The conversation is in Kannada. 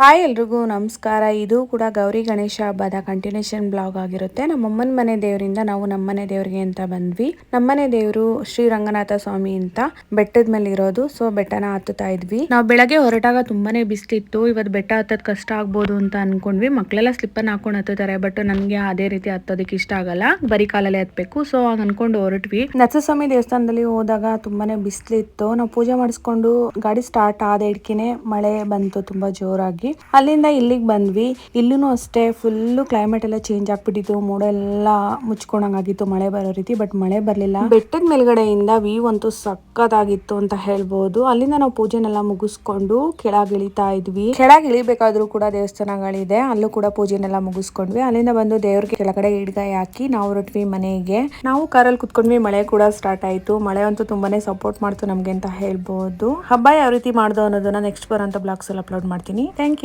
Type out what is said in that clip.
ಹಾಯ್ ಎಲ್ರಿಗೂ ನಮಸ್ಕಾರ. ಇದು ಕೂಡ ಗೌರಿ ಗಣೇಶ ಹಬ್ಬದ ಕಂಟಿನ್ಯೂಷನ್ ಬ್ಲಾಗ್ ಆಗಿರುತ್ತೆ. ನಮ್ಮಮ್ಮನ ಮನೆ ದೇವರಿಂದ ನಾವು ನಮ್ಮನೆ ದೇವರಿಗೆ ಅಂತ ಬಂದ್ವಿ. ನಮ್ಮನೆ ದೇವರು ಶ್ರೀ ರಂಗನಾಥ ಸ್ವಾಮಿ ಅಂತ ಬೆಟ್ಟದ ಮೇಲೆ ಇರೋದು. ಸೊ ಬೆಟ್ಟನ ಹತ್ತುತ್ತಾ ಇದ್ವಿ. ನಾವು ಬೆಳಗ್ಗೆ ಹೊರಟಾಗ ತುಂಬಾನೇ ಬಿಸ್ಲಿತ್ತು. ಇವತ್ತು ಬೆಟ್ಟ ಹತ್ತೋದ್ ಕಷ್ಟ ಆಗ್ಬೋದು ಅಂತ ಅನ್ಕೊಂಡ್ವಿ. ಮಕ್ಕಳೆಲ್ಲ ಸ್ಲಿಪ್ಪರ್ ಹಾಕೊಂಡು ಹತ್ತುತ್ತಾರೆ, ಬಟ್ ನನ್ಗೆ ಅದೇ ರೀತಿ ಹತ್ತೋದಕ್ಕೆ ಇಷ್ಟ ಆಗಲ್ಲ, ಬರೀ ಕಾಲಲ್ಲೇ ಹತ್ಬೇಕು. ಸೊ ಹಾಗೆ ಅನ್ಕೊಂಡು ಹೊರಟ್ವಿ. ನರಸಿಂಹಸ್ವಾಮಿ ದೇವಸ್ಥಾನದಲ್ಲಿ ಹೋದಾಗ ತುಂಬಾನೇ ಬಿಸ್ಲಿತ್ತು. ನಾವು ಪೂಜೆ ಮಾಡಿಸ್ಕೊಂಡು ಗಾಡಿ ಸ್ಟಾರ್ಟ್ ಆದ ಇಡ್ಕಿನೇ ಮಳೆ ಬಂತು ತುಂಬಾ ಜೋರಾಗಿ. ಅಲ್ಲಿಂದ ಇಲ್ಲಿಗೆ ಬಂದ್ವಿ. ಇಲ್ಲೂ ಅಷ್ಟೇ ಫುಲ್ ಕ್ಲೈಮೇಟ್ ಎಲ್ಲ ಚೇಂಜ್ ಆಗ್ಬಿಟ್ಟಿತ್ತು. ಮೋಡ ಎಲ್ಲ ಮುಚ್ಕೊಂಡಂಗಾಗಿತ್ತು ಮಳೆ ಬರೋ ರೀತಿ, ಬಟ್ ಮಳೆ ಬರ್ಲಿಲ್ಲ. ಬೆಟ್ಟದ ಮೇಲ್ಗಡೆಯಿಂದ ವ್ಯೂ ಅಂತೂ ಸಕ್ಕತ್ತಾಗಿತ್ತು ಅಂತ ಹೇಳ್ಬೋದು. ಅಲ್ಲಿಂದ ನಾವು ಪೂಜೆನೆಲ್ಲ ಮುಗಿಸ್ಕೊಂಡು ಕೆಳಗೆ ಇಳಿತಾ ಇದ್ವಿ. ಕೆಳಗೆ ಇಳಿಬೇಕಾದ್ರೂ ಕೂಡ ದೇವಸ್ಥಾನಗಳಿದೆ, ಅಲ್ಲೂ ಕೂಡ ಪೂಜೆನೆಲ್ಲ ಮುಗಿಸ್ಕೊಂಡ್ವಿ. ಅಲ್ಲಿಂದ ಬಂದು ದೇವ್ರಿಗೆ ಕೆಳಗಡೆ ಇಡ್ಗಾಯಿ ಹಾಕಿ ನಾವು ಹೊರಟ್ವಿ ಮನೆಗೆ. ನಾವು ಕಾರಲ್ಲಿ ಕುತ್ಕೊಂಡ್ವಿ. ಮಳೆ ಕೂಡ ಸ್ಟಾರ್ಟ್ ಆಯ್ತು. ಮಳೆ ಅಂತೂ ತುಂಬಾನೇ ಸಪೋರ್ಟ್ ಮಾಡ್ತು ನಮ್ಗೆ ಅಂತ ಹೇಳ್ಬೋದು. ಹಬ್ಬ ಯಾವ ರೀತಿ ಮಾಡ್ದು ಅನ್ನೋದನ್ನ ನೆಕ್ಸ್ಟ್ ಬರೋಂತ ಬ್ಲಾಗ್ಸ್ ಅಲ್ಲಿ ಅಪ್ಲೋಡ್ ಮಾಡ್ತೀನಿ. Thank you.